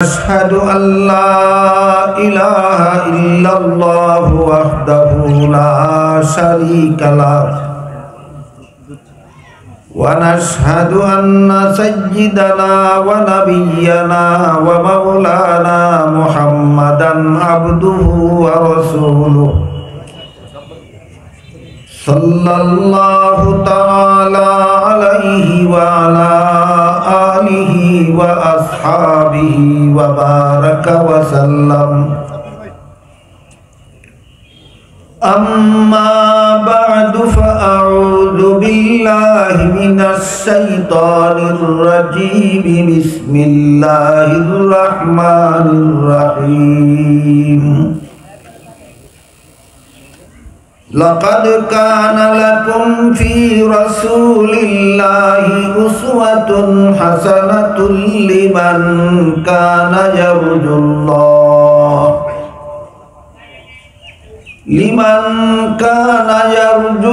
أشهد أن لا إله إلا الله وحده لا شريك له ونشهد أن سيدنا ونبينا ومولانا محمدا عبده ورسوله صلى الله تعالى عليه وعلى آله وأصحابه وبارك وسلم أما بعد فأعوذ بالله من الشيطان الرجيم بسم الله الرحمن الرحيم لقد كان لكم في رسول الله أسوة حسنة لمن كان يرجو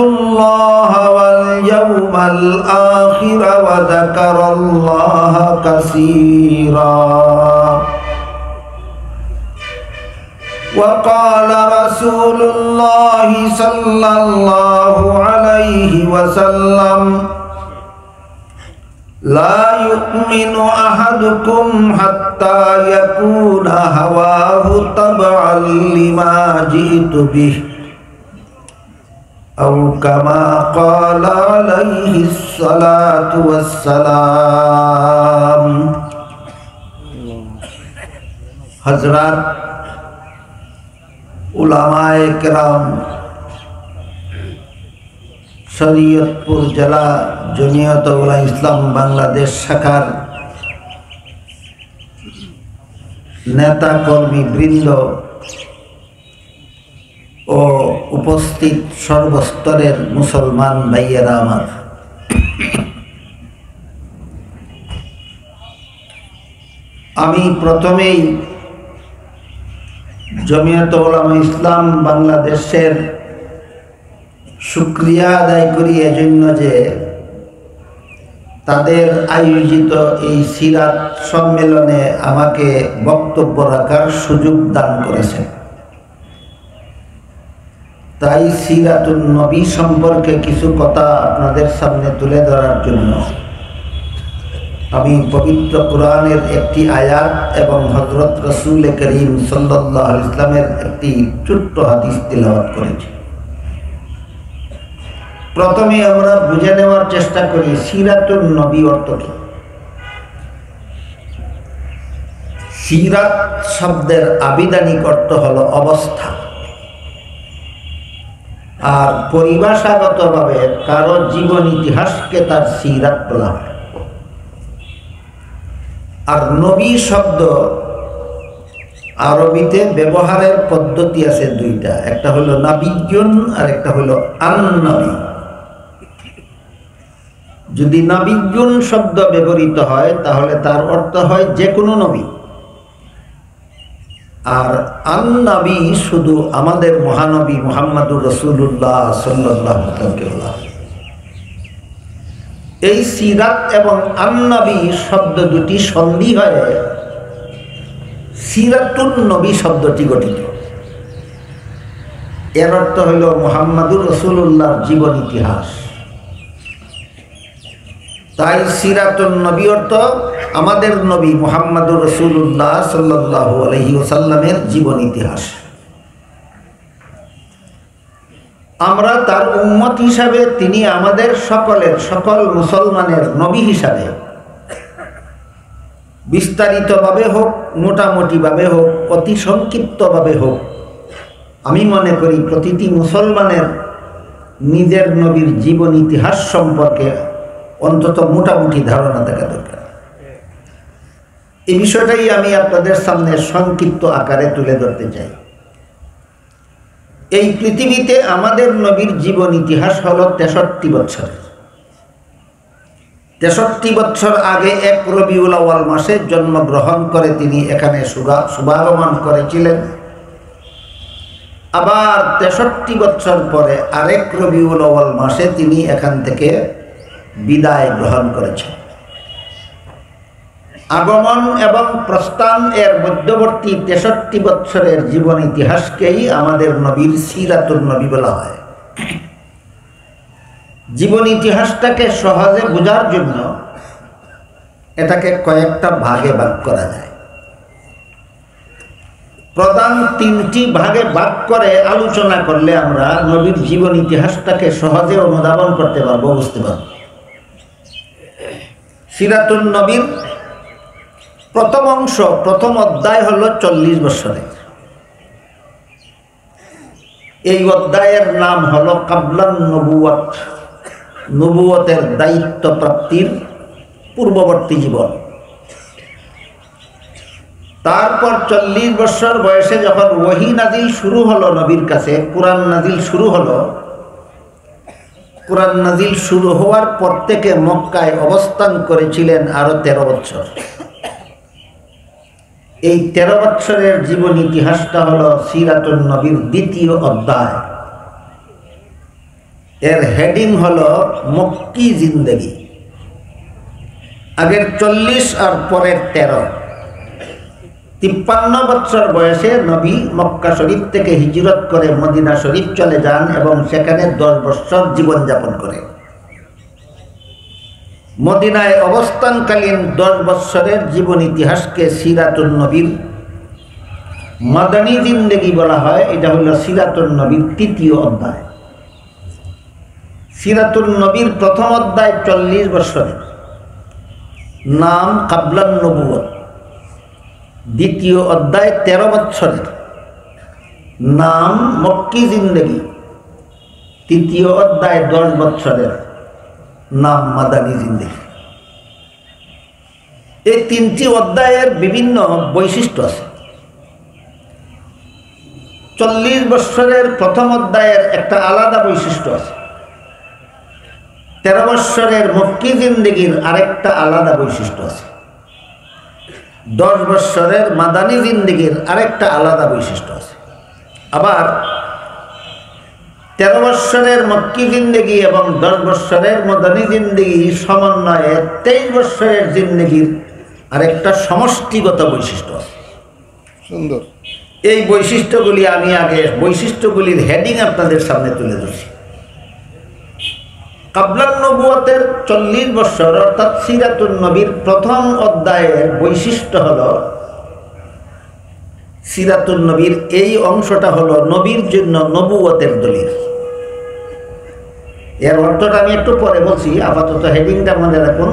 الله واليوم الآخر وذكر الله كثيرا وقال رسول الله صلى الله عليه وسلم لا يؤمن أحدكم حتى يكون هواه تبعا لما جئت به أو كما قال عليه الصلاة والسلام حضرات উলামায়ে কেরাম শরীয়তপুর জেলা জমিয়ত উলামা ইসলাম বাংলাদেশ শাখার নেতা কর্মী বৃন্দ ও উপস্থিত সর্বস্তরের মুসলমান ভাইয়েরা আমার, আমি প্রথমেই জমিয়ত উলামা ইসলাম বাংলাদেশের শুকরিয়া আদায় করি এজন্য যে তাদের আয়োজিত এই সিরাত সম্মেলনে আমাকে বক্তব্য রাখার সুযোগ দান করেছে। তাই সিরাতুন নবী সম্পর্কে কিছু কথা আপনাদের সামনে তুলে ধরার জন্য আমি পবিত্র কোরআনের একটি আয়াত এবং হযরত রাসূল করিম সাল্লাল্লাহু আলাইহি ওয়াসাল্লামের একটি ছোট্ট হাদিস তিলাওয়াত করেছি। প্রথমে আমরা বুঝে নেওয়ার চেষ্টা করি সিরাতুন নবী অর্থ কি। সিরাত শব্দের আবিধানিক অর্থ হলো অবস্থা, আর পরিভাষাগতভাবে কারো জীবন ইতিহাসকে তার সিরাত বলা হয়। আর নবী শব্দ আরবিতে ব্যবহারের পদ্ধতি আছে দুইটা, একটা হলো নাবিয়্যুন আর একটা হলো আন-নবী। যদি নাবিয়্যুন শব্দ ব্যবহৃত হয় তাহলে তার অর্থ হয় যে কোনো নবী, আর আন-নবী শুধু আমাদের মহানবী মুহাম্মদুর রাসূলুল্লাহ সাল্লাল্লাহু আলাইহি ওয়াসাল্লাম। এই সিরাত এবং আন-নবী শব্দ দুটি সন্ধি হয়ে সিরাতুন নবী শব্দটি গঠিত। এর অর্থ হইল মুহাম্মদুর রাসূলুল্লাহর জীবন ইতিহাস। তাই সিরাতুন নবী অর্থ আমাদের নবী মুহাম্মদুর রাসূলুল্লাহ সাল্লাল্লাহু আলাইহি ওয়াসাল্লামের জীবন ইতিহাস। আমরা তার উম্মত হিসাবে তিনি আমাদের সকল মুসলমানের নবী হিসাবে বিস্তারিতভাবে হোক, মোটামুটিভাবে হোক, অতি সংক্ষিপ্তভাবে হোক, আমি মনে করি প্রতিটি মুসলমানের নিজের নবীর জীবন ইতিহাস সম্পর্কে অন্তত মোটামুটি ধারণা থাকা দরকার। এই বিষয়টাই আমি আপনাদের সামনে সংক্ষিপ্ত আকারে তুলে ধরতে চাই। এই পৃথিবীতে আমাদের নবীর জীবন ইতিহাস হলো 63 বছর। 63 বছর আগে 1 রবিউল আউয়াল মাসে জন্মগ্রহণ করে তিনি এখানে শুভাগমন করেছিলেন। আবার 63 বছর পরে আরেক রবিউল আউয়াল মাসে তিনি এখান থেকে বিদায় গ্রহণ করেছেন। আগমন এবং প্রস্থান এর মধ্যবর্তী 63 বৎসরের জীবন ইতিহাসকেই আমাদের নবীর সিরাতুন নবী বলা হয়। জীবন ইতিহাসটাকে সহজে বোঝার জন্য এটাকে কয়েকটা ভাগে ভাগ করা যায়। প্রধান 3টি ভাগে ভাগ করে আলোচনা করলে আমরা নবীর জীবন ইতিহাসটাকে সহজে অনুধাবন করতে পারবো, বুঝতে পারবো। সিরাতুন নবীর প্রথম অংশ, প্রথম অধ্যায় হলো 40 বছরের। এই অধ্যায়ের নাম হলো কাবলান নবুয়ত, নবুয়তের দায়িত্ব প্রাপ্তির পূর্ববর্তী জীবন। তারপর 40 বছর বয়সে যখন ওহী নাজিল শুরু হলো নবীর কাছে, কুরআন নাজিল শুরু হলো, কুরআন নাজিল শুরু হওয়ার পর থেকে মক্কায় অবস্থান করেছিলেন আরো 13 বছর। এই 13 বছরের জীবন ইতিহাসটা হলো সিরাতুন নবীর দ্বিতীয় অধ্যায়। এর হেডিং হলো মক্কি জিন্দেগি। আগের 40 আর পরের 13, 53 বছর বয়সে নবী মক্কা শরীফ থেকে হিজরত করে মদিনা শরীফ চলে যান এবং সেখানে 10 বছর জীবনযাপন করে। মদিনায় অবস্থানকালীন 10 বছরের জীবন ইতিহাসকে সিরাতুন নবীর মাদানী জিন্দেগি বলা হয়। এটা হলো সিরাতুন নবীর তৃতীয় অধ্যায়। সিরাতুন নবীর প্রথম অধ্যায় 40 বছরের, নাম কাবলান নবুয়ত। দ্বিতীয় অধ্যায় 13 বছরের, নাম মক্কি জিন্দেগি। তৃতীয় অধ্যায় 10 বছরের, নাম মাদানী জিন্দেগি। এই 3টি অধ্যায়ের বিভিন্ন বৈশিষ্ট্য আছে। 40 বছরের প্রথম অধ্যায়ের একটা আলাদা বৈশিষ্ট্য আছে। 13 বছরের মক্কি জিন্দেগির আরেকটা আলাদা বৈশিষ্ট্য আছে। 10 বছরের মাদানী জিন্দেগির আরেকটা আলাদা বৈশিষ্ট্য আছে। আবার 13 বছরের মক্কি জিন্দেগি এবং 10 বছরের মাদানী জিন্দেগি সমন্বয়ে 23 বছরের জিন্দেগির আরেকটা সমষ্টিগত বৈশিষ্ট্য আছে। সুন্দর। এই বৈশিষ্ট্যগুলি আমি আগে বৈশিষ্ট্যগুলির হেডিং আপনাদের সামনে তুলে ধরছি। কাবলান নবুয়তের 40 বছর অর্থাৎ সিরাতুন নবীর প্রথম অধ্যায়ের বৈশিষ্ট্য হলো, সিরাতুন নবীর এই অংশটা হলো নবীর জন্য নবুয়তের দলিল। এর অর্থটা আমি একটু পরে বলছি, আপাতত হেডিংটা মনে রাখুন।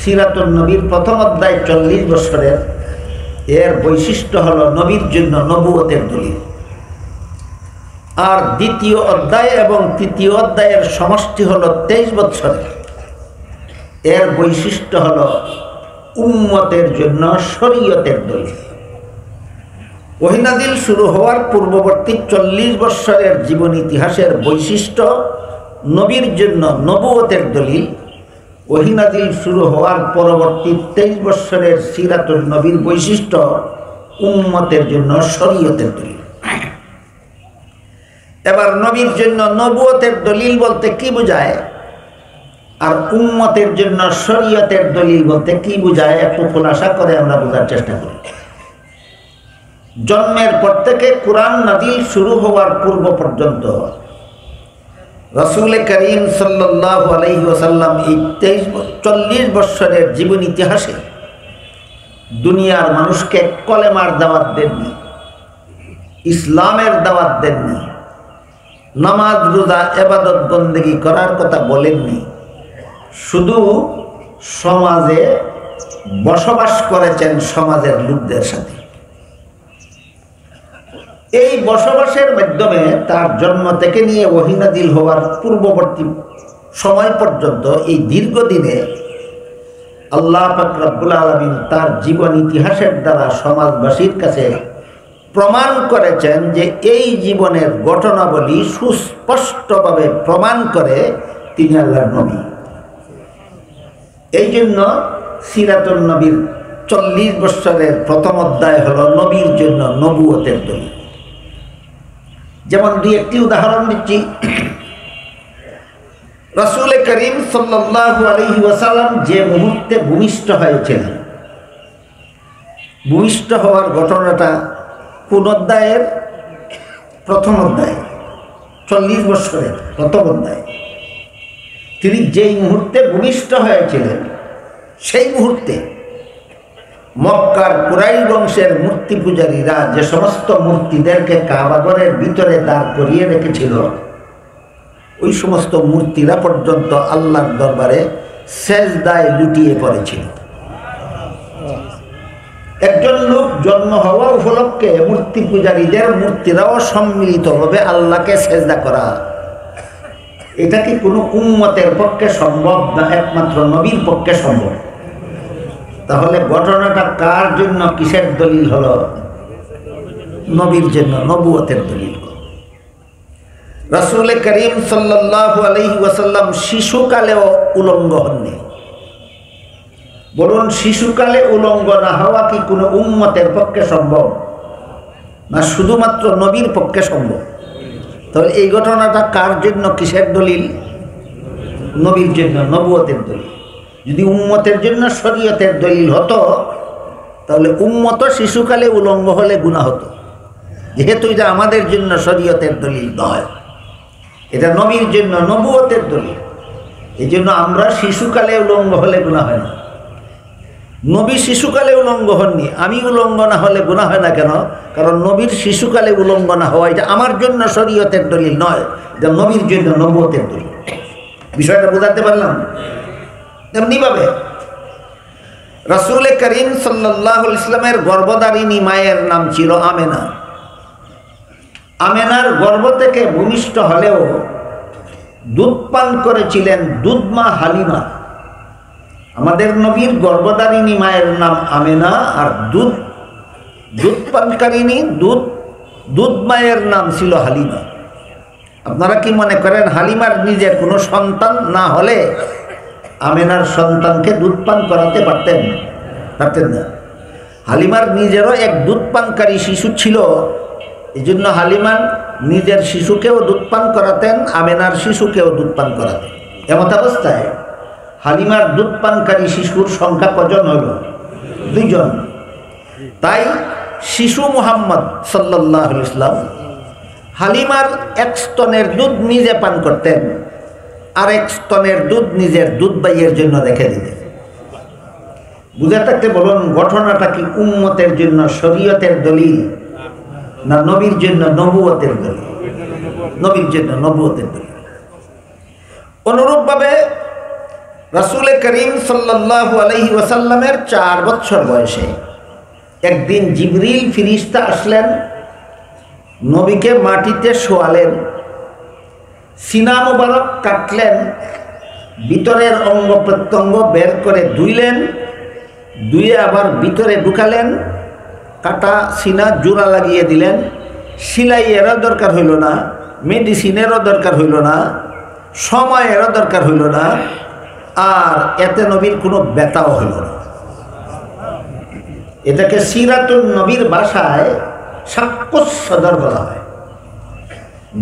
সিরাতুন নবীর প্রথম অধ্যায় 40 বছরের, এর বৈশিষ্ট্য হলো নবীর জন্য নবুয়তের দলিল। আর দ্বিতীয় অধ্যায় এবং তৃতীয় অধ্যায়ের সমষ্টি হলো 23 বছরের, এর বৈশিষ্ট্য হলো উম্মতের জন্য শরীয়তের দলিল। ওহী নাজিল শুরু হওয়ার পূর্ববর্তী 40 বছরের জীবন ইতিহাসের বৈশিষ্ট্য নবীর জন্য নবুয়তের দলিল। ওহী নাজিল শুরু হওয়ার পরবর্তী 23 বছরের সিরাতুন নবীর বৈশিষ্ট্য উম্মতের জন্য শরীয়তের দলিল। এবার নবীর জন্য নবুয়তের দলিল বলতে কি বোঝায় আর উম্মতের জন্য শরীয়তের দলিল বলতে কি বোঝায় একটু খোলাসা করে আমরা বোঝার চেষ্টা করি। জন্মের পর থেকে কুরআন নাজিল শুরু হওয়ার পূর্ব পর্যন্ত রাসূল করিম সাল্লাল্লাহু আলাইহি ওয়াসাল্লাম এই 40 বছরের জীবন ইতিহাসে দুনিয়ার মানুষকে কলেমার দাওয়াত দেননি, ইসলামের দাওয়াত দেননি, নামাজ রোজা ইবাদত বন্দেগী করার কথা বলেননি। শুধু সমাজে বসবাস করেছেন সমাজের লোকদের সাথে। এই বসবাসের মাধ্যমে তার জন্ম থেকে নিয়ে ওহী নাজিল হওয়ার পূর্ববর্তী সময় পর্যন্ত এই দীর্ঘদিনে আল্লাহ পাক রব্বুল আলামিন তার জীবন ইতিহাসের দ্বারা সমাজবাসীর কাছে প্রমাণ করেছেন যে এই জীবনের ঘটনাবলী সুস্পষ্টভাবে প্রমাণ করে তিনি আল্লাহর নবী। এই জন্য সিরাতুন নবীর 40 বছরের প্রথম অধ্যায় হলো নবীর জন্য নবুয়তের দলিল। যেমন দুই একটি উদাহরণ দিচ্ছি। রাসূল করিম সাল্লাল্লাহু আলাইহি ওয়াসাল্লাম যে মুহূর্তে ভূমিষ্ঠ হয়েছিলেন ভূমিষ্ঠ হওয়ার ঘটনাটা কোন অধ্যায়ের? প্রথম অধ্যায়, 40 বছরের প্রথম অধ্যায়। তিনি যেই মুহূর্তে ভূমিষ্ঠ হয়েছিলেন সেই মুহূর্তে মক্কার কুরাইশ বংশের মূর্তি পূজারীরা যে সমস্ত মূর্তিদেরকে কাবাঘরের ভিতরে দাঁড় করিয়ে রেখেছিল, ওই সমস্ত মূর্তিরা পর্যন্ত আল্লাহর দরবারে সেজদায় লুটিয়ে পড়েছিল। একজন লোক জন্ম হওয়া উপলক্ষে মূর্তি পূজারীদের মূর্তিরাও সম্মিলিতভাবে আল্লাহকে সেজদা করা, এটা কি কোনো উম্মতের পক্ষে সম্ভব না একমাত্র নবীর পক্ষে সম্ভব? তাহলে ঘটনাটা কার জন্য, কিসের দলিল হলো? নবীর জন্য, নবুয়তের দলিল। রাসূল করিম সাল্লাল্লাহু আলাইহি ওয়াসাল্লাম শিশুকালেও উলঙ্গ হননি। বলুন, শিশুকালে উলঙ্গ না হওয়া কি কোনো উম্মতের পক্ষে সম্ভব, না শুধুমাত্র নবীর পক্ষে সম্ভব? তাহলে এই ঘটনাটা কার জন্য, কিসের দলিল? নবীর জন্য, নবুয়তের দলিল। যদি উম্মতের জন্য শরীয়তের দলিল হতো, তাহলে উম্মত শিশুকালে উলঙ্গ হলে গুনাহ হতো। যেহেতু এটা আমাদের জন্য শরীয়তের দলিল নয়, এটা নবীর জন্য নবুয়তের দলিল, এই জন্য আমরা শিশুকালে উলঙ্গ হলে গুনাহ হয় না। নবী শিশুকালে উলঙ্গ হননি, আমি উলঙ্গ না হলে গুনাহ হয় না কেন? কারণ নবীর শিশুকালে উলঙ্গ না হওয়া এটা আমার জন্য শরীয়তের দলিল নয়, এটা নবীর জন্য নবুয়তের দলিল। বিষয়টা বোঝাতে পারলাম? এমনিভাবে রাসূল করিম সাল্লাল্লাহু আলাইহি ওয়াসাল্লামের গর্ভধারিণী মায়ের নাম ছিল আমেনা। আমেনার গর্ভ থেকে ভূমিষ্ঠ হলেও দুধ পান করেছিলেন দুধমা হালিমা। আমাদের নবীর গর্ভধারিণী মায়ের নাম আমেনা, আর দুধ পানকারিণী দুধ মায়ের নাম ছিল হালিমা। আপনারা কি মনে করেন হালিমার নিজের কোনো সন্তান না হলে আমেনার সন্তানকে দুধ পান করাতে পারতেন না? হালিমার নিজেরও এক দুধ পানকারী শিশু ছিল, এই জন্য হালিমার নিজের শিশুকেও দুধ পান করাতেন, আমেনার শিশুকেও দুধ পান করাতেন। এমত অবস্থায় হালিমার দুধ পানকারী শিশুর সংখ্যা কজন হল? 2 জন। তাই শিশু মুহাম্মদ সাল্লাল্লাহু আলাইহি ওয়াসাল্লাম হালিমার এক স্তনের দুধ নিজে পান করতেন, আর এক স্তনের দুধ নিজের দুধ ভাইয়ের জন্য রেখে দিতেন। বুঝে থাকতে বলুন, ঘটনাটা কি উম্মতের জন্য শরীয়তের দলিল, না নবীর জন্য নবুয়তের দলিল? নবীর জন্য নবুয়তের দলিল। অনুরূপভাবে রাসূল করিম সাল্লাল্লাহু আলাইহি ওয়াসাল্লামের 4 বছর বয়সে একদিন জিবরিল ফেরেশতা আসলেন, নবীকে মাটিতে শোয়ালেন, সিনা মুবারক কাটলেন, ভিতরের অঙ্গ প্রত্যঙ্গ বের করে ধুইলেন, ধুয়ে আবার ভিতরে ঢুকালেন, কাটা সিনা জোড়া লাগিয়ে দিলেন। সিলাইয়েরও দরকার হইল না, মেডিসিনেরও দরকার হইল না, সময়েরও দরকার হইল না, আর এতে নবীর কোনো ব্যথাও হইল না। এটাকে সিরাতুন নবীর ভাষায় সাক্ষ্য সদর বলা হয়,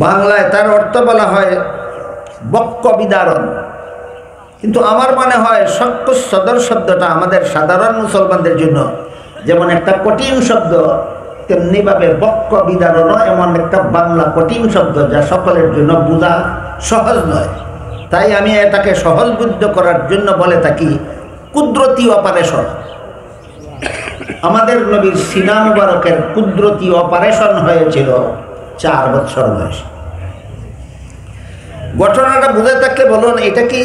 বাংলায় তার অর্থ বলা হয় বক্ষ বিদারণ। কিন্তু আমার মনে হয় সাক্ষ্য সদর শব্দটা আমাদের সাধারণ মুসলমানদের জন্য যেমন একটা কঠিন শব্দ, তেমনিভাবে বক্ষ বিদারণও এমন একটা বাংলা কঠিন শব্দ যা সকলের জন্য বোঝা সহজ নয়। তাই আমি এটাকে সহজবুদ্ধ করার জন্য বলে থাকি কুদরতি অপারেশন। আমাদের নবীর সিনা মুবারকের কুদরতি অপারেশন হয়েছিল 4 বছর বয়সে। ঘটনাটা বুঝে থাকলে বলুন, এটা কি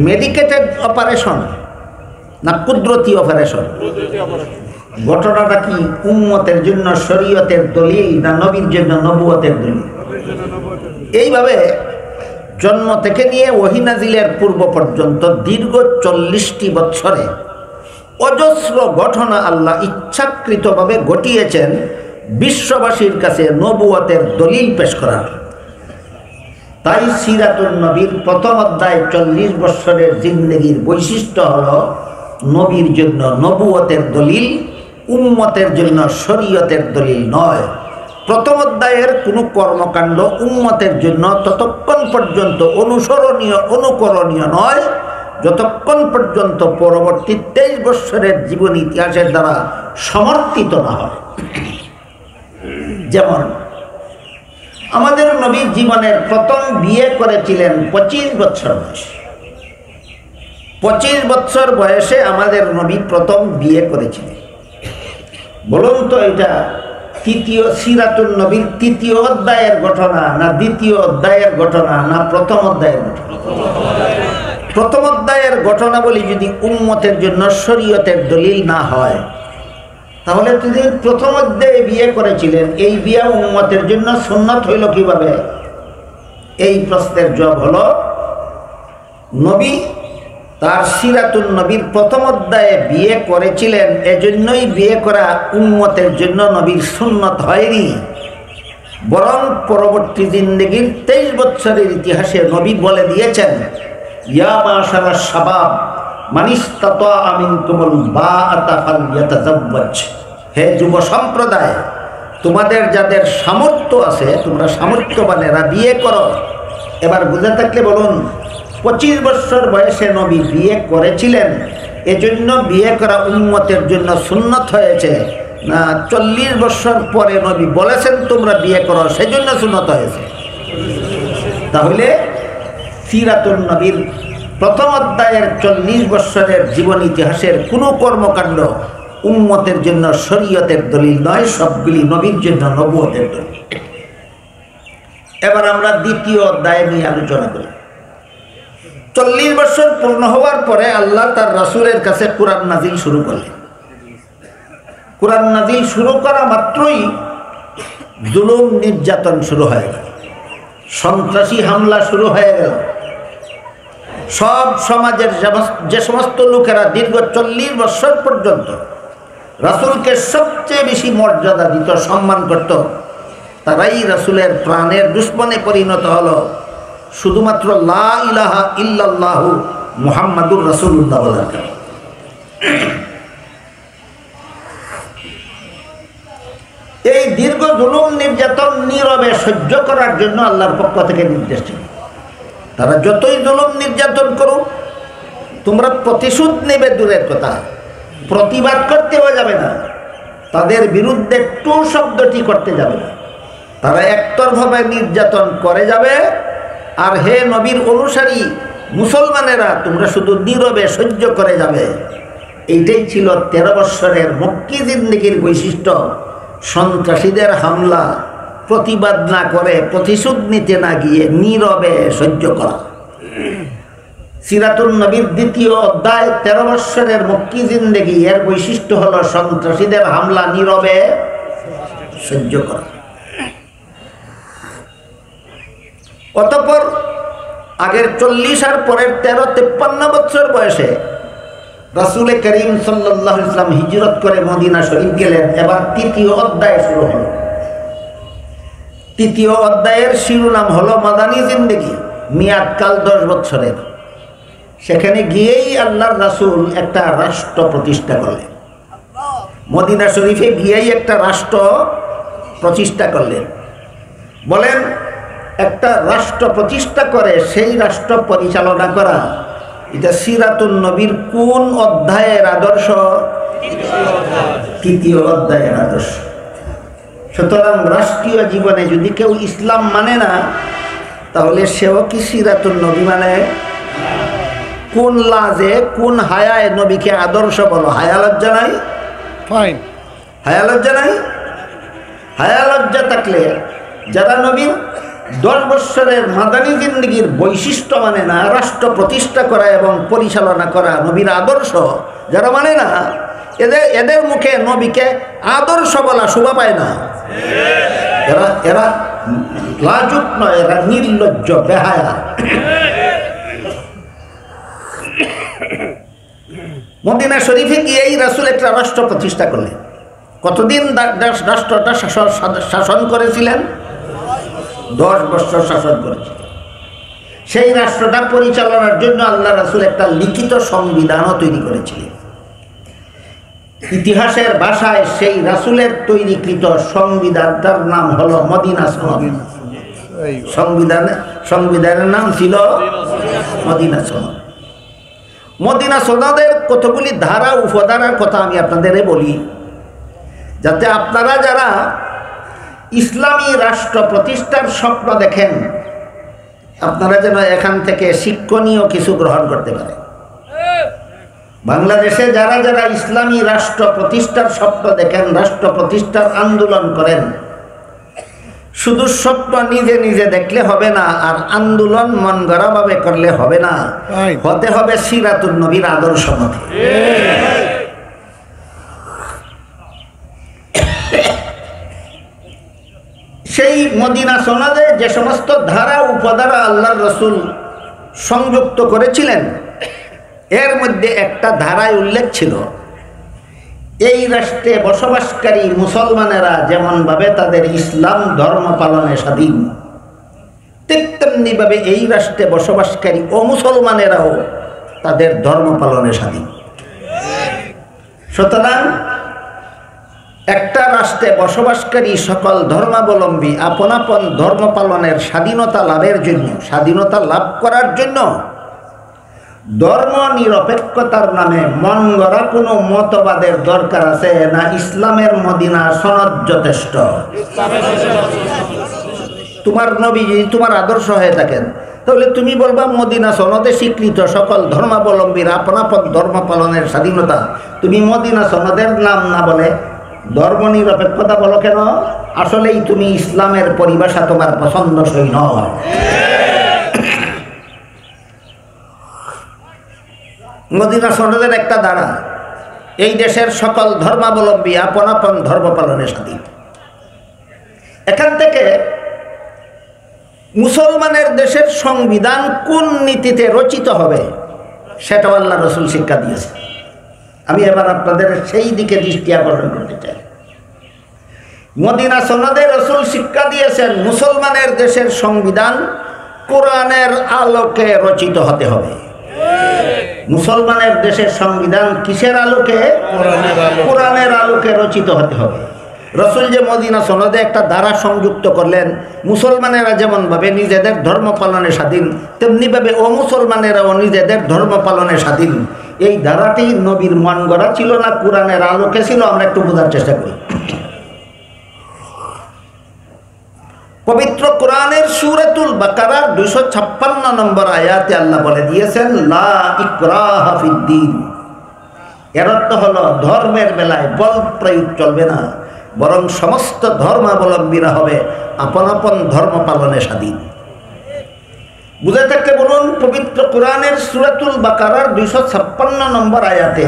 মেডিকেটেড অপারেশন না কুদরতি অপারেশন? ঘটনাটা কি উম্মতের জন্য শরীয়তের দলিল না নবীর জন্য নবুয়তের দলিল? এইভাবে জন্ম থেকে নিয়ে ওহী নাজিলের পূর্ব পর্যন্ত দীর্ঘ 40টি বছরে অজস্র ঘটনা আল্লাহ ইচ্ছাকৃতভাবে ঘটিয়েছেন বিশ্ববাসীর কাছে নবুয়তের দলিল পেশ করার। তাই সিরাতুন নবীর প্রথম অধ্যায় 40 বছরের জিন্দেগির বৈশিষ্ট্য হল নবীর জন্য নবুয়তের দলিল, উম্মতের জন্য শরীয়তের দলিল নয়। প্রথম অধ্যায়ের কোনো কর্মকাণ্ড উম্মতের জন্য ততক্ষণ পর্যন্ত অনুসরণীয় অনুকরণীয় নয় যতক্ষণ পর্যন্ত পরবর্তী 23 বৎসরের জীবন ইতিহাসের দ্বারা সমর্থিত না হয়। যেমন আমাদের নবী জীবনের প্রথম বিয়ে করেছিলেন 25 বৎসর বয়সে। 25 বৎসর বয়সে আমাদের নবী প্রথম বিয়ে করেছিলেন। বলুন তো এটা তৃতীয় সিরাতুন নবীর 3য় অধ্যায়ের ঘটনা, না 2য় অধ্যায়ের ঘটনা, না প্রথম অধ্যায়ের ঘটনা? প্রথম অধ্যায়ের ঘটনা বলি যদি উম্মতের জন্য শরীয়তের দলিল না হয়, তাহলে তিনি প্রথম অধ্যায়ে বিয়ে করেছিলেন, এই বিয়ে উম্মতের জন্য সুন্নাত হইল কিভাবে? এই প্রশ্নের জবাব হলো, নবী তার সিরাতুন নবীর প্রথম অধ্যায়ে বিয়ে করেছিলেন, এজন্যই বিয়ে করা উম্মতের জন্য নবীর সুন্নত হয়নি, বরং পরবর্তী জিন্দেগির 23 বৎসরের ইতিহাসে নবী বলে দিয়েছেন, ইয়া মাশারা শাবাব মান ইসতাতা মিনকুমুল বাআতা ফালইয়াতাযাওয়াজ। হে যুব সম্প্রদায়, তোমাদের যাদের সামর্থ্য আছে, তোমরা সামর্থ্যবানেরা বিয়ে করো। এবার বুঝে থাকলে বলুন, 25 বৎসর বয়সে নবী বিয়ে করেছিলেন, এজন্য বিয়ে করা উম্মতের জন্য সুন্নত হয়েছে, না 40 বৎসর পরে নবী বলেছেন তোমরা বিয়ে করো সেজন্য সুন্নত হয়েছে? তাহলে সিরাতুন নবীর প্রথম অধ্যায়ের 40 বৎসরের জীবন ইতিহাসের কোনো কর্মকাণ্ড উম্মতের জন্য শরীয়তের দলিল নয়, সবগুলি নবীর জন্য নবুয়তের দলিল। এবার আমরা 2য় অধ্যায় নিয়ে আলোচনা করি। 40 বছর পূর্ণ হওয়ার পরে আল্লাহ তার রাসূলের কাছে কুরআন নাজিল শুরু করলেন। কুরআন নাজিল শুরু করা মাত্রই জুলুম নির্যাতন শুরু হয়ে গেল, সন্ত্রাসী হামলা শুরু হয়ে গেল। সব সমাজের যে সমস্ত লোকেরা দীর্ঘ 40 বছর পর্যন্ত রাসূলকে সবচেয়ে বেশি মর্যাদা দিত, সম্মান করত, তারাই রাসূলের প্রাণের দুশমনে পরিণত হলো, শুধুমাত্র লা ইলাহা ইল্লাল্লাহু মুহাম্মাদুর রাসূলুল্লাহ বলার কারণে। এই দীর্ঘ জুলুম নির্যাতন নীরবে সহ্য করার জন্য আল্লাহর পক্ষ থেকে নির্দেশ ছিল, তারা যতই জুলুম নির্যাতন করুক তোমরা প্রতিশোধ নেবে দূরের কথা, প্রতিবাদ করতেও যাবে না, তাদের বিরুদ্ধে টু শব্দটি করতে যাবে না, তারা একতরফাভাবে নির্যাতন করে যাবে। আর হে নবীর অনুসারী মুসলমানেরা, তোমরা শুধু নীরবে সহ্য করে যাবে। এইটাই ছিল 13 বৎসরের মক্কি জিন্দেগির বৈশিষ্ট্য, সন্ত্রাসীদের হামলা প্রতিবাদ না করে, প্রতিশোধ নিতে না গিয়ে নীরবে সহ্য করা। সিরাতুন নবীর 2য় অধ্যায় 13 বৎসরের মক্কি জিন্দেগি, এর বৈশিষ্ট্য হলো সন্ত্রাসীদের হামলা নীরবে সহ্য করা। অতঃপর আগের 40 আর পরের 13-53 বছর বয়সে রাসূল করিম সাল্লাল্লাহু আলাইহি ওয়াসাল্লাম হিজরত করে মদিনা শরীফ গেলেন। এবার 3য় অধ্যায় শুরু হলো। 3য় অধ্যায়ের শিরোনাম হলো মাদানী জিন্দেগি, মেয়াদকাল 10 বছরের। সেখানে গিয়েই আল্লাহর রাসূল একটা রাষ্ট্র প্রতিষ্ঠা করলেন। মদিনা শরীফে গিয়েই একটা রাষ্ট্র প্রতিষ্ঠা করলেন। বলেন, একটা রাষ্ট্র প্রতিষ্ঠা করে সেই রাষ্ট্র পরিচালনা করা, এটা সিরাতুন নবীর কোন অধ্যায়ের আদর্শ? 3য় অধ্যায়ের আদর্শ। সুতরাং রাষ্ট্রীয় জীবনে যদি কেউ ইসলাম মানে না, তাহলে সেও কি সিরাতুন নবী মানে? কোন লাজে, কোন হায়ায় নবীকে আদর্শ বলো? হায়া লজ্জা নাই? ফাইন, হায়া লজ্জা নাই? হায়া লজ্জা থাকলে যারা নবীর 10 বৎসরের মাদানী জিন্দেগির বৈশিষ্ট্য মানে না, রাষ্ট্র প্রতিষ্ঠা করা এবং পরিচালনা করা নবীর আদর্শ যারা মানে না, এদের মুখে নবীকে আদর্শ বলা শোভা পায় না। এরা লাজুক নয়, এরা নির্লজ্জ, বেহায়া। মদিনা শরীফে গিয়েই রাসূল একটা রাষ্ট্র প্রতিষ্ঠা করলেন। কতদিন রাষ্ট্রটা শাসন করেছিলেন? 10 বছর শাসন করেছিলেন। সেই রাষ্ট্রটা পরিচালনার জন্য আল্লাহ রাসূল একটা লিখিত সংবিধানও তৈরি করেছিলেন। ইতিহাসের ভাষায় সেই রাসূলের তৈরিকৃত সংবিধানটার নাম হলো মদিনা সনদ। সংবিধানের নাম ছিল মদিনা সনদ। মদিনা সনদের কতগুলি ধারা উপধারার কথা আমি আপনাদের বলি, যাতে আপনারা যারা ইসলামী রাষ্ট্র প্রতিষ্ঠার স্বপ্ন দেখেন, আপনারা যেন এখান থেকে শিক্ষণীয় কিছু গ্রহণ করতে পারেন। বাংলাদেশে যারা যারা ইসলামী রাষ্ট্র প্রতিষ্ঠার স্বপ্ন দেখেন, রাষ্ট্র প্রতিষ্ঠার আন্দোলন করেন, শুধু স্বপ্ন নিজে নিজে দেখলে হবে না, আর আন্দোলন মন গড়াভাবে করলে হবে না, হতে হবে সিরাতুন নবীর আদর্শ মতে। সেই মদিনা সনদে যে সমস্ত ধারা উপধারা আল্লাহর রসুল সংযুক্ত করেছিলেন, এর মধ্যে একটা ধারায় উল্লেখ ছিল, এই রাষ্ট্রে বসবাসকারী মুসলমানেরা যেমনভাবে তাদের ইসলাম ধর্ম পালনে স্বাধীন, ঠিক তেমনিভাবে এই রাষ্ট্রে বসবাসকারী অমুসলমানেরাও তাদের ধর্ম পালনে স্বাধীন। সুতরাং একটা রাষ্ট্রে বসবাসকারী সকল ধর্মাবলম্বী আপন আপন ধর্ম পালনের স্বাধীনতা লাভের জন্য, স্বাধীনতা লাভ করার জন্য ধর্ম নিরপেক্ষতার নামে মন গড়া কোনো মতবাদের দরকার আছে না? ইসলামের মদিনা সনদ যথেষ্ট। তোমার নবী যদি তোমার আদর্শ হয়ে থাকেন, তাহলে তুমি বলবা মদিনা সনদে স্বীকৃত সকল ধর্মাবলম্বীর আপন আপন ধর্ম পালনের স্বাধীনতা। তুমি মদিনা সনদের নাম না বলে ধর্ম নিরপেক্ষতা বলো কেন? আসলেই তুমি ইসলামের পরিভাষা তোমার পছন্দসই নয়। মদিনা সনদের একটা ধারা, এই দেশের সকল ধর্মাবলম্বী আপন আপন ধর্ম পালনে স্বাধীন। এখান থেকে মুসলমানের দেশের সংবিধান কোন নীতিতে রচিত হবে সেটাও আল্লাহ রসুল শিক্ষা দিয়েছে। আমি এবার আপনাদের সেই দিকে দৃষ্টি আকর্ষণ করতে চাই। মদিনা সনদে রসুল শিক্ষা দিয়েছেন মুসলমানের দেশের সংবিধান কোরআনের আলোকে রচিত হতে হবে। মুসলমানের দেশের সংবিধান কিসের আলোকে? কোরআনের আলোকে রচিত হতে হবে। রসুল যে মদিনা সনদে একটা ধারা সংযুক্ত করলেন, মুসলমানেরা যেমনভাবে নিজেদের ধর্ম পালনে স্বাধীন, তেমনিভাবে অমুসলমানেরাও নিজেদের ধর্ম পালনে স্বাধীন। এই ধারাটি নবীর মন গড়া ছিল না কোরআনের আলোকে ছিল? আমরা একটু বোঝার চেষ্টা করি। পবিত্র কোরআনের সূরাতুল বাকারার 256 নম্বর আয়াতে আল্লাহ বলে দিয়েছেন, লা ইকরাহা ফিদ্দীন। এর অর্থ হলো ধর্মের বেলায় বল প্রয়োগ চলবে না, বরং সমস্ত ধর্মাবলম্বীরা হবে আপন আপন ধর্ম পালনে স্বাধীন। বুঝে থাকলে বলুন, পবিত্র কোরআনের সূরাতুল বাকারার 256 নম্বর আয়াতে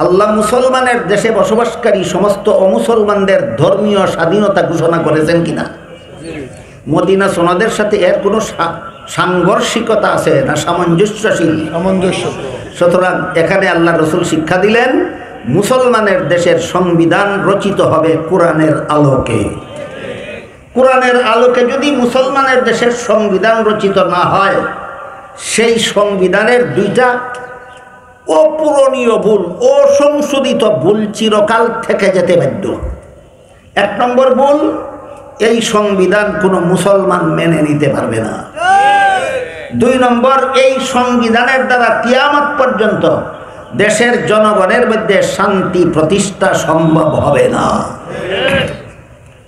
আল্লাহ মুসলমানের দেশে বসবাসকারী সমস্ত অমুসলমানদের ধর্মীয় স্বাধীনতা ঘোষণা করেছেন কিনা? মদিনা সনদের সাথে এর কোনো সাংঘর্ষিকতা আছে না? সামঞ্জস্যশীল। সুতরাং এখানে আল্লাহ রসুল শিক্ষা দিলেন মুসলমানের দেশের সংবিধান রচিত হবে কোরআনের আলোকে। কোরআনের আলোকে যদি মুসলমানের দেশের সংবিধান রচিত না হয়, সেই সংবিধানের দুইটা অপূরণীয় ভুল, অসংশোধিত ভুল চিরকাল থেকে যেতে বাধ্য। 1 নম্বর ভুল, এই সংবিধান কোনো মুসলমান মেনে নিতে পারবে না। 2 নম্বর, এই সংবিধানের দ্বারা কিয়ামত পর্যন্ত দেশের জনগণের মধ্যে শান্তি প্রতিষ্ঠা সম্ভব হবে না।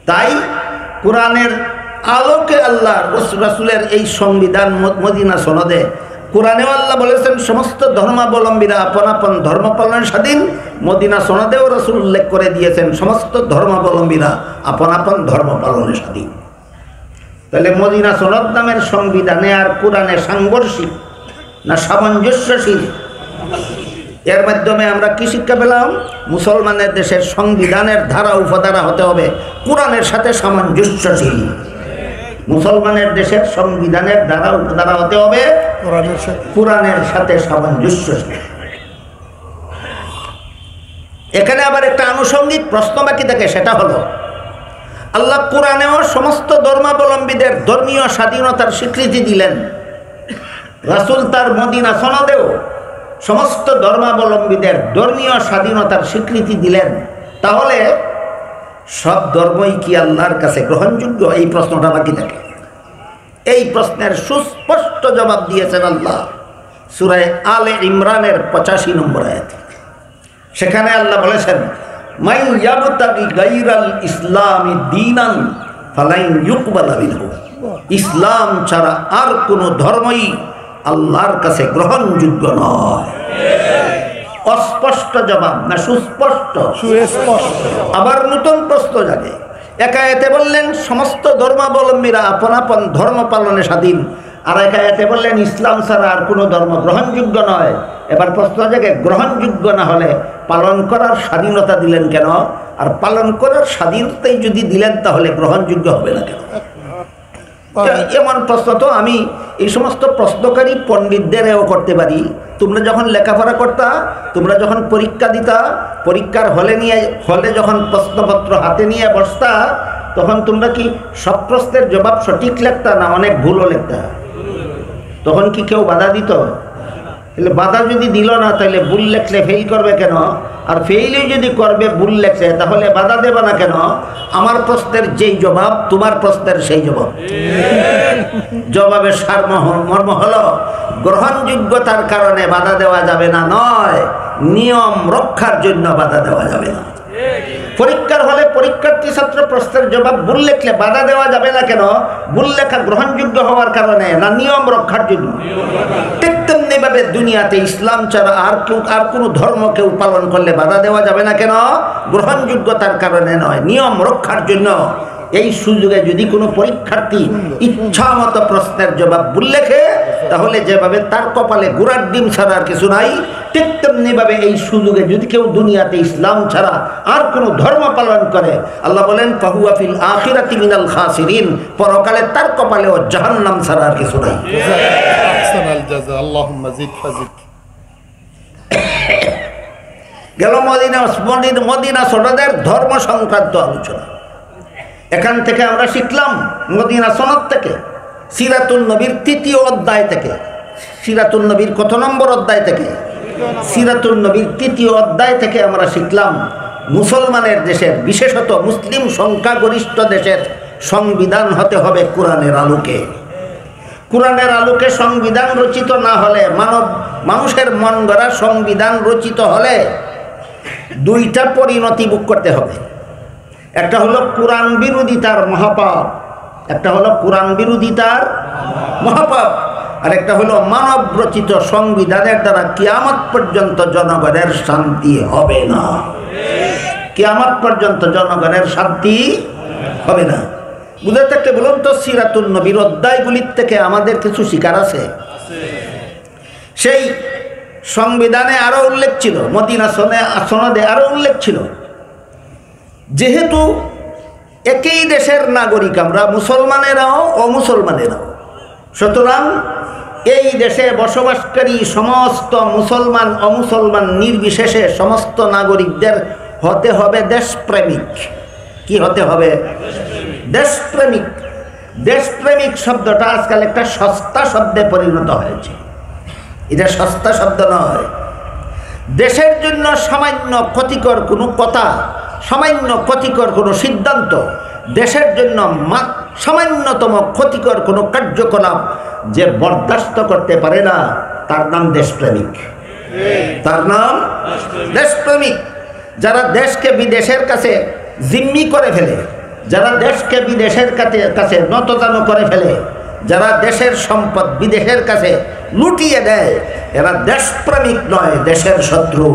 তাই কোরআনের আলোকে আল্লাহ রাসূলের এই সংবিধান মদিনা সনদে, কোরআনেও আল্লাহ বলেছেন সমস্ত ধর্মাবলম্বীরা আপন আপন ধর্ম পালনের স্বাধীন। মদিনা সনদেও রাসূল উল্লেখ করে দিয়েছেন সমস্ত ধর্মাবলম্বীরা আপন আপন ধর্ম পালনে স্বাধীন। তাহলে মদিনা সনদ নামের সংবিধানে আর কোরআনে সাংঘর্ষিক না সামঞ্জস্যশীল? এর মাধ্যমে আমরা কি শিক্ষা পেলাম? মুসলমানের দেশের সংবিধানের ধারা উপধারা হতে হবে কোরআনের সাথে সামঞ্জস্যশীল। মুসলমানের দেশের সংবিধানের ধারা উপধারা হতে হবে কোরআনের সাথে সামঞ্জস্যশীল। এখানে আবার একটা আনুষঙ্গিক প্রশ্ন বাকি থাকে, সেটা হলো আল্লাহ কোরআনেও সমস্ত ধর্মাবলম্বীদের ধর্মীয় স্বাধীনতার স্বীকৃতি দিলেন, রাসূল তার মদিনা সনদেও সমস্ত ধর্মাবলম্বীদের ধর্মীয় স্বাধীনতার স্বীকৃতি দিলেন। তাহলে সব ধর্মই কি আল্লাহর কাছে গ্রহণযোগ্য? এই প্রশ্নটা বাকি থাকে। এই প্রশ্নের সুস্পষ্ট জবাব দিয়েছেন আল্লাহ সূরা আলে ইমরানের 85 নম্বর আয়াত। সেখানে আল্লাহ বলেছেন, মাই ইয়াবতাগি গায়রাল ইসলামি দীনান ফালাইন ইউকবালা মিনহু। ইসলাম ছাড়া আর কোনো ধর্মই আল্লাহর কাছে গ্রহণযোগ্য নয়। অস্পষ্ট জবাব না সুস্পষ্ট? সুস্পষ্ট। আবার নতুন প্রশ্ন জাগে। এক আয়াতে বললেন সমস্ত ধর্মাবলম্বীরা আপন আপন ধর্ম পালনে স্বাধীন, আর এক আয়াতে বললেন ইসলাম ছাড়া আর কোনো ধর্ম গ্রহণযোগ্য নয়। এবার প্রশ্ন জাগে, গ্রহণযোগ্য না হলে পালন করার স্বাধীনতা দিলেন কেন? আর পালন করার স্বাধীনতাই যদি দিলেন তাহলে গ্রহণযোগ্য হবে না কেন? এমন প্রশ্ন তো আমি এই সমস্ত প্রশ্নকারী পণ্ডিতদেরও করতে পারি। তোমরা যখন লেখাপড়া করতা, তোমরা যখন পরীক্ষা দিতা, পরীক্ষার হলে যখন প্রশ্নপত্র হাতে নিয়ে বসতা, তখন তোমরা কি সব প্রশ্নের জবাব সঠিক লিখতা না অনেক ভুলও লিখতা? তখন কি কেউ বাধা দিত? তাহলে বাধা যদি দিল না, তাহলে ভুল লেখলে ফেল করবে কেন? আর ফেইলই যদি করবে ভুল লেখছে, তাহলে বাধা দেবে না কেন? আমার প্রশ্নের যেই জবাব, তোমার প্রশ্নের সেই জবাব। জবাবের সারমর্ম হলো গ্রহণযোগ্যতার কারণে বাধা দেওয়া যাবে না নয়, নিয়ম রক্ষার জন্য বাধা দেওয়া যাবে না। পরীক্ষার হলে পরীক্ষার্থী ছাত্র প্রশ্নের জবাব ভুল লেখলে বাধা দেওয়া যাবে না কেন? ভুল লেখা গ্রহণযোগ্য হওয়ার কারণে না নিয়ম রক্ষার জন্য? ঠিক তেমনিভাবে দুনিয়াতে ইসলাম ছাড়া আর কোনো ধর্ম কেউ পালন করলে বাধা দেওয়া যাবে না কেন? গ্রহণযোগ্যতার কারণে নয়, নিয়ম রক্ষার জন্য। এই সুযোগে যদি কোনো পরীক্ষার্থী ইচ্ছা মতো প্রশ্নের জবাব ভুল লেখে, তাহলে যেভাবে তার কপালে গুড়ার ডিম ছাড়া আর কিছু নাই, ঠিক তেমনিভাবে এই সুযোগে যদি কেউ দুনিয়াতে ইসলাম ছাড়া আর কোনো ধর্ম পালন করে, আল্লাহ বলেন ফাহুয়া ফিল আখিরাতি মিনাল খাসিরিন, পরকালে তার কপালেও জাহান্নাম ছাড়া আর কিছু নাই। গেল মদিনা সনদের ধর্ম সংক্রান্ত আলোচনা। এখান থেকে আমরা শিখলাম মদিনা সনদ থেকে, সিরাতুন নবীর 3য় অধ্যায় থেকে। সিরাতুন নবীর কত নম্বর অধ্যায় থেকে? সিরাতুন নবীর 3য় অধ্যায় থেকে আমরা শিখলাম মুসলমানের দেশের, বিশেষত মুসলিম সংখ্যাগরিষ্ঠ দেশের সংবিধান হতে হবে কোরআনের আলোকে। কোরআনের আলোকে সংবিধান রচিত না হলে, মানুষের মন গড়া সংবিধান রচিত হলে 2টা পরিণতি ভোগ করতে হবে। একটা হলো কোরআন বিরোধিতার মহাপাপ, একটা হলো কোরআন বিরোধিতার মহাপাপ, আর একটা হলো মানব রচিত সংবিধানের দ্বারা কিয়ামত পর্যন্ত জনগণের শান্তি হবে না। কিয়ামত পর্যন্ত জনগণের শান্তি হবে না। বুঝে থাকতে বলুন তো, সিরাতুন নবীর অধ্যায়গুলির থেকে আমাদের কিছু শিকার আছে। সেই সংবিধানে আরো উল্লেখ ছিল, মদিনা সনদে আরো উল্লেখ ছিল, যেহেতু একই দেশের নাগরিক আমরা, মুসলমানেরাও অমুসলমানেরাও, সুতরাং এই দেশে বসবাসকারী সমস্ত মুসলমান অমুসলমান নির্বিশেষে সমস্ত নাগরিকদের হতে হবে দেশপ্রেমিক। কি হতে হবে? দেশপ্রেমিক। দেশপ্রেমিক শব্দটা আজকাল একটা সস্তা শব্দে পরিণত হয়েছে। এটা সস্তা শব্দ নয়। দেশের জন্য সামান্য ক্ষতিকর কোনো কথা, সামান্য ক্ষতিকর কোনো সিদ্ধান্ত, দেশের জন্য সামান্যতম ক্ষতিকর কোনো কার্যকলাপ যে বরদাস্ত করতে পারে না, তার নাম দেশপ্রেমিক। তার নাম দেশপ্রেমিক। যারা দেশকে বিদেশের কাছে জিম্মি করে ফেলে, যারা দেশকে বিদেশের কাছে নতজানু করে ফেলে, যারা দেশের সম্পদ বিদেশের কাছে লুটিয়ে দেয়, এরা দেশপ্রেমিক নয়, দেশের শত্রু।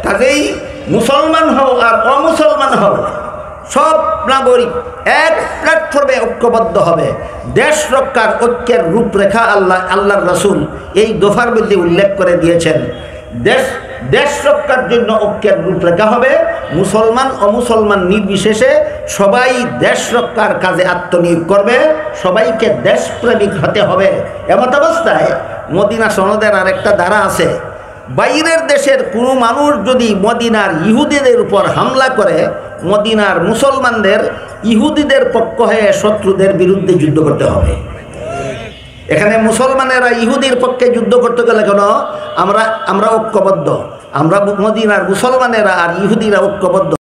কাজেই মুসলমান হও আর অমুসলমান হও, সব নাগরিক এক প্ল্যাটফর্মে ঐক্যবদ্ধ হবে। দেশ রক্ষার ঐক্যের রূপরেখা আল্লাহর রাসূল এই দফার মধ্যে উল্লেখ করে দিয়েছেন। দেশ রক্ষার জন্য ঐক্যের রূপরেখা হবে মুসলমান অমুসলমান নির্বিশেষে সবাই দেশ রক্ষার কাজে আত্মনিয়োগ করবে, সবাইকে দেশপ্রেমিক হতে হবে। এমত অবস্থায় মদিনা সনদের আরেকটা ধারা আছে, বাইরের দেশের কোনো মানুষ যদি মদিনার ইহুদিদের উপর হামলা করে, মদিনার মুসলমানদের ইহুদিদের পক্ষ হয়ে শত্রুদের বিরুদ্ধে যুদ্ধ করতে হবে। এখানে মুসলমানেরা ইহুদির পক্ষে যুদ্ধ করতে গেলে কেন? আমরা ঐক্যবদ্ধ, আমরা মদিনার মুসলমানেরা আর ইহুদিরা ঐক্যবদ্ধ।